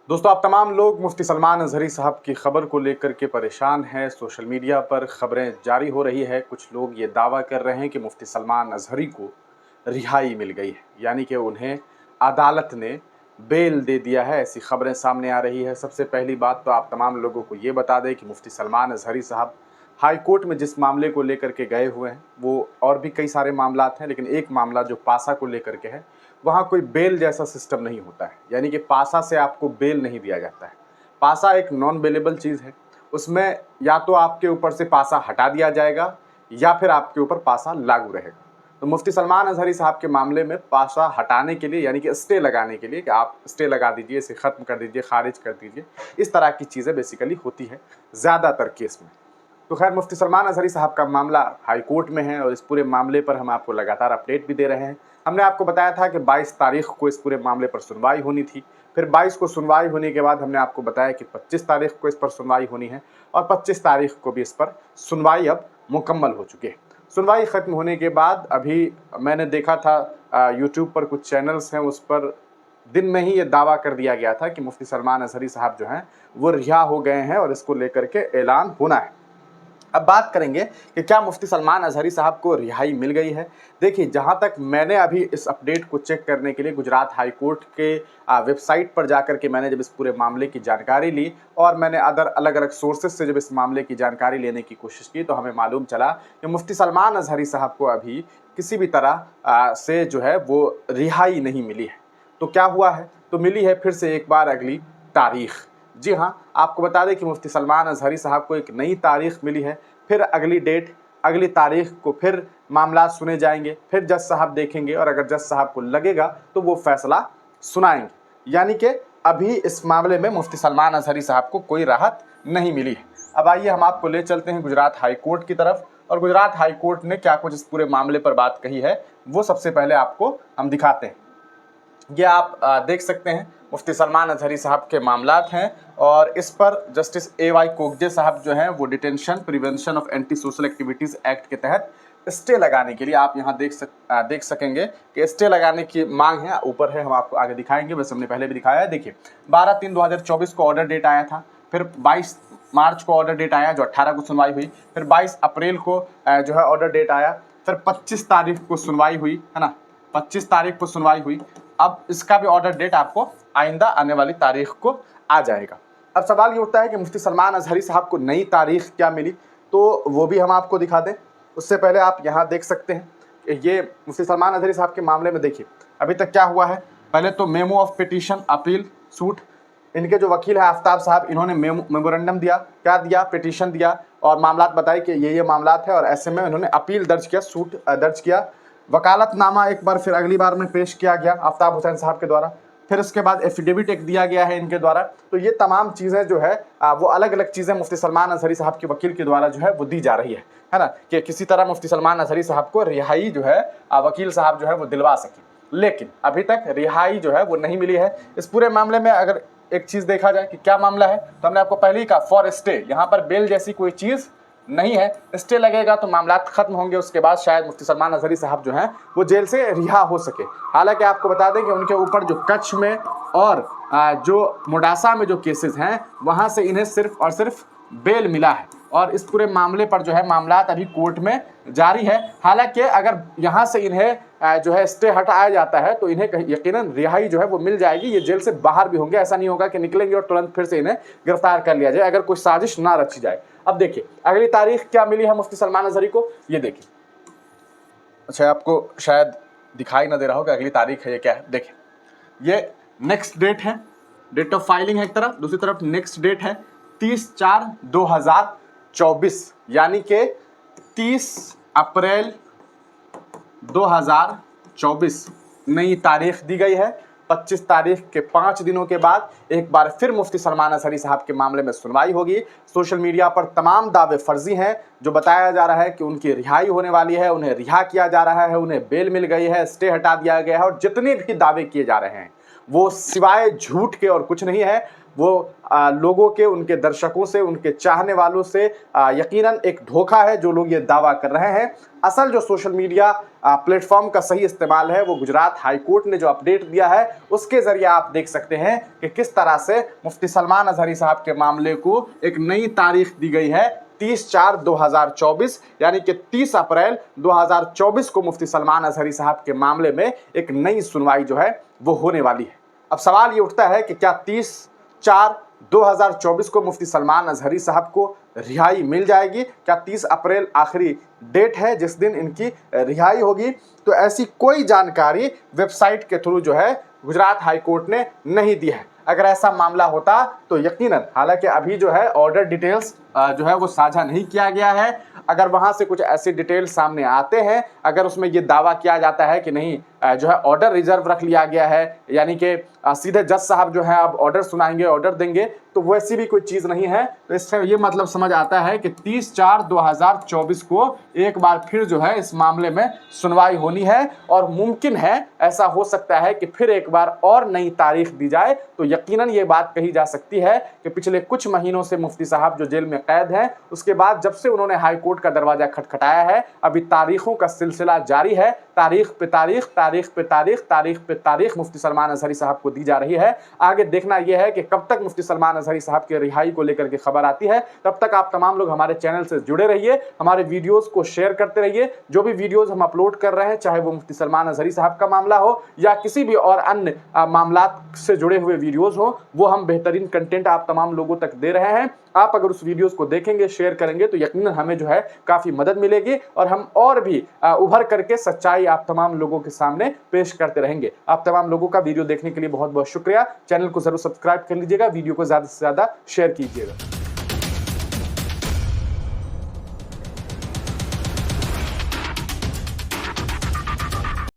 दोस्तों, आप तमाम लोग मुफ्ती सलमान अज़हरी साहब की खबर को लेकर के परेशान हैं। सोशल मीडिया पर खबरें जारी हो रही है। कुछ लोग ये दावा कर रहे हैं कि मुफ्ती सलमान अज़हरी को रिहाई मिल गई है, यानी कि उन्हें अदालत ने बेल दे दिया है। ऐसी खबरें सामने आ रही है। सबसे पहली बात तो आप तमाम लोगों को ये बता दें कि मुफ्ती सलमान अज़हरी साहब हाई कोर्ट में जिस मामले को लेकर के गए हुए हैं, वो और भी कई सारे मामलात हैं, लेकिन एक मामला जो पासा को लेकर के है, वहाँ कोई बेल जैसा सिस्टम नहीं होता है। यानी कि पासा से आपको बेल नहीं दिया जाता है। पासा एक नॉन बेलेबल चीज़ है। उसमें या तो आपके ऊपर से पासा हटा दिया जाएगा या फिर आपके ऊपर पासा लागू रहेगा। तो मुफ्ती सलमान अज़हरी साहब के मामले में पासा हटाने के लिए, यानी कि स्टे लगाने के लिए कि आप स्टे लगा दीजिए, इसे ख़त्म कर दीजिए, खारिज कर दीजिए, इस तरह की चीज़ें बेसिकली होती है ज़्यादातर केस में। तो खैर, मुफ्ती सलमान अज़हरी साहब का मामला हाई कोर्ट में है और इस पूरे मामले पर हम आपको लगातार अपडेट भी दे रहे हैं। हमने आपको बताया था कि 22 तारीख को इस पूरे मामले पर सुनवाई होनी थी। फिर 22 को सुनवाई होने के बाद हमने आपको बताया कि 25 तारीख को इस पर सुनवाई होनी है और 25 तारीख को भी इस पर सुनवाई अब मुकम्मल हो चुकी है। सुनवाई ख़त्म होने के बाद अभी मैंने देखा था यूट्यूब पर कुछ चैनल्स हैं, उस पर दिन में ही ये दावा कर दिया गया था कि मुफ्ती सलमान अज़हरी साहब जो हैं वो रिहा हो गए हैं और इसको लेकर के ऐलान होना है। अब बात करेंगे कि क्या मुफ्ती सलमान अज़हरी साहब को रिहाई मिल गई है। देखिए, जहाँ तक मैंने अभी इस अपडेट को चेक करने के लिए गुजरात हाई कोर्ट के वेबसाइट पर जाकर के मैंने जब इस पूरे मामले की जानकारी ली और मैंने अलग अलग सोर्सेज से जब इस मामले की जानकारी लेने की कोशिश की, तो हमें मालूम चला कि मुफ्ती सलमान अज़हरी साहब को अभी किसी भी तरह से जो है वो रिहाई नहीं मिली है। तो क्या हुआ है? तो मिली है फिर से एक बार अगली तारीख। जी हाँ, आपको बता दें कि मुफ्ती सलमान अज़हरी साहब को एक नई तारीख मिली है। फिर अगली डेट, अगली तारीख को फिर मामला सुने जाएंगे, फिर जज साहब देखेंगे और अगर जज साहब को लगेगा तो वो फैसला सुनाएंगे। यानी कि अभी इस मामले में मुफ्ती सलमान अज़हरी साहब को कोई राहत नहीं मिली है। अब आइए हम आपको ले चलते हैं गुजरात हाई कोर्ट की तरफ और गुजरात हाई कोर्ट ने क्या कुछ इस पूरे मामले पर बात कही है, वो सबसे पहले आपको हम दिखाते हैं। ये आप देख सकते हैं, मुफ्ती सलमान अज़हरी साहब के मामलात हैं और इस पर जस्टिस A.Y. कोगजे साहब जो हैं वो detention prevention of anti social activities act के तहत स्टे लगाने के लिए आप यहाँ देख सकेंगे कि स्टे लगाने की मांग है। ऊपर है, हम आपको आगे दिखाएंगे, वैसे हमने पहले भी दिखाया है। देखिए, 12/3/2024 को ऑर्डर डेट आया था, फिर 22 मार्च को ऑर्डर डेट आया जो 18 को सुनवाई हुई, फिर 22 अप्रैल को जो है ऑर्डर डेट आया, फिर 25 तारीख को सुनवाई हुई, है ना, 25 तारीख को सुनवाई हुई। अब इसका भी ऑर्डर डेट आपको आइंदा आने वाली तारीख को आ जाएगा। अब सवाल ये उठता है कि मुफ्ती सलमान अज़हरी साहब को नई तारीख क्या मिली, तो वो भी हम आपको दिखा दें। उससे पहले आप यहाँ देख सकते हैं कि ये मुफ्ती सलमान अज़हरी साहब के मामले में देखिए अभी तक क्या हुआ है। पहले तो memo of petition appeal suit, इनके जो वकील है आफ्ताब साहब, इन्होंने मेमोरेंडम दिया, क्या दिया, पिटीशन दिया और मामलात बताए कि ये मामलात है और ऐसे में इन्होंने अपील दर्ज किया, सूट दर्ज किया। वकालतनामा एक बार फिर अगली बार में पेश किया गया आफ्ताब हुसैन साहब के द्वारा, फिर उसके बाद एफिडेविट एक दिया गया है इनके द्वारा। तो ये तमाम चीज़ें जो है वो अलग अलग चीज़ें मुफ्ती सलमान अज़हरी साहब के वकील के द्वारा जो है वो दी जा रही है ना, कि किसी तरह मुफ्ती सलमान अज़हरी साहब को रिहाई जो है वकील साहब जो है वो दिलवा सके। लेकिन अभी तक रिहाई जो है वो नहीं मिली है। इस पूरे मामले में अगर एक चीज़ देखा जाए कि क्या मामला है, तो हमने आपको पहले ही कहा फॉर स्टे, यहाँ पर बेल जैसी कोई चीज़ नहीं है। स्टे लगेगा तो मामला खत्म होंगे, उसके बाद शायद मुफ्ती सलमान अज़हरी साहब जो हैं वो जेल से रिहा हो सके। हालांकि आपको बता दें कि उनके ऊपर जो कच्छ में और जो मोडासा में जो केसेस हैं वहाँ से इन्हें सिर्फ और सिर्फ बेल मिला है और इस पूरे मामले पर जो है मामलात अभी कोर्ट में जारी है। हालांकि अगर यहाँ से इन्हें जो है स्टे हटाया जाता है तो इन्हें यकीनन रिहाई जो है वो मिल जाएगी। ये जेल से बाहर भी होंगे, ऐसा नहीं होगा कि निकलेंगे और तुरंत फिर से इन्हें गिरफ्तार कर लिया जाए अगर कोई साजिश ना रची जाए। अब देखिए अगली तारीख क्या मिली है मुफ्ती सलमान अज़हरी को, ये देखिए। अच्छा, आपको शायद दिखाई ना दे रहा हो कि अगली तारीख है ये क्या है। देखिए, ये नेक्स्ट डेट है, डेट ऑफ फाइलिंग है एक तरफ, दूसरी तरफ नेक्स्ट डेट है 30/4/2024, यानी कि 30 अप्रैल 2024 नई तारीख दी गई है। 25 तारीख के 5 दिनों के बाद एक बार फिर मुफ्ती सलमान अज़हरी साहब के मामले में सुनवाई होगी। सोशल मीडिया पर तमाम दावे फर्जी हैं, जो बताया जा रहा है कि उनकी रिहाई होने वाली है, उन्हें रिहा किया जा रहा है, उन्हें बेल मिल गई है, स्टे हटा दिया गया है और जितने भी दावे किए जा रहे हैं वो सिवाय झूठ के और कुछ नहीं है। वो लोगों के, उनके दर्शकों से, उनके चाहने वालों से यकीनन एक धोखा है जो लोग ये दावा कर रहे हैं। असल जो सोशल मीडिया प्लेटफॉर्म का सही इस्तेमाल है वो गुजरात हाई कोर्ट ने जो अपडेट दिया है उसके जरिए आप देख सकते हैं कि किस तरह से मुफ्ती सलमान अजहरी साहब के मामले को एक नई तारीख दी गई है 30/4/2024, यानी कि 30 अप्रैल 2024 को मुफ्ती सलमान अजहरी साहब के मामले में एक नई सुनवाई जो है वो होने वाली है। अब सवाल ये उठता है कि क्या 30/4/2024 को मुफ्ती सलमान अजहरी साहब को रिहाई मिल जाएगी? क्या 30 अप्रैल आखिरी डेट है जिस दिन इनकी रिहाई होगी? तो ऐसी कोई जानकारी वेबसाइट के थ्रू जो है गुजरात हाई कोर्ट ने नहीं दी है। अगर ऐसा मामला होता तो यकीनन, हालांकि अभी जो है ऑर्डर डिटेल्स जो है वो साझा नहीं किया गया है, अगर वहां से कुछ ऐसे डिटेल्स सामने आते हैं, अगर उसमें ये दावा किया जाता है कि नहीं जो है ऑर्डर रिजर्व रख लिया गया है, यानी कि सीधे जज साहब जो है अब ऑर्डर सुनाएंगे, ऑर्डर देंगे, तो वैसी भी कोई चीज़ नहीं है। तो इससे ये मतलब समझ आता है कि 30/4/2024 को एक बार फिर जो है इस मामले में सुनवाई होनी है और मुमकिन है, ऐसा हो सकता है कि फिर एक बार और नई तारीख दी जाए। तो यकीनन ये बात कही जा सकती है कि पिछले कुछ महीनों से मुफ्ती साहब जो जेल में कैद हैं, उसके बाद जब से उन्होंने हाई कोर्ट का दरवाजा खटखटाया है, अभी तारीखों का सिलसिला जारी है। तारीख पे तारीख, तारीख पे तारीख, तारीख पे तारीख मुफ्ती सलमान अजहरी साहब को दी जा रही है। आगे देखना यह है कि कब तक मुफ्ती सलमान अजहरी साहब की रिहाई को लेकर के खबर आती है। तब तक आप तमाम लोग हमारे चैनल से जुड़े रहिए, हमारे वीडियोस को शेयर करते रहिए। जो भी वीडियोस हम अपलोड कर रहे हैं, चाहे वो मुफ्ती सलमान अजहरी साहब का मामला हो या किसी भी और अन्य मामला से जुड़े हुए वीडियोस हो, वो हम बेहतरीन कंटेंट आप तमाम लोगों तक दे रहे हैं। आप अगर उस वीडियोस को देखेंगे, शेयर करेंगे, तो यकीनन हमें जो है काफ़ी मदद मिलेगी और हम और भी उभर करके सच्चाई आप तमाम लोगों के सामने पेश करते रहेंगे। आप तमाम लोगों का वीडियो देखने के लिए बहुत बहुत शुक्रिया। चैनल को जरूर सब्सक्राइब कर लीजिएगा, वीडियो को ज़्यादा से ज़्यादा शेयर कीजिएगा।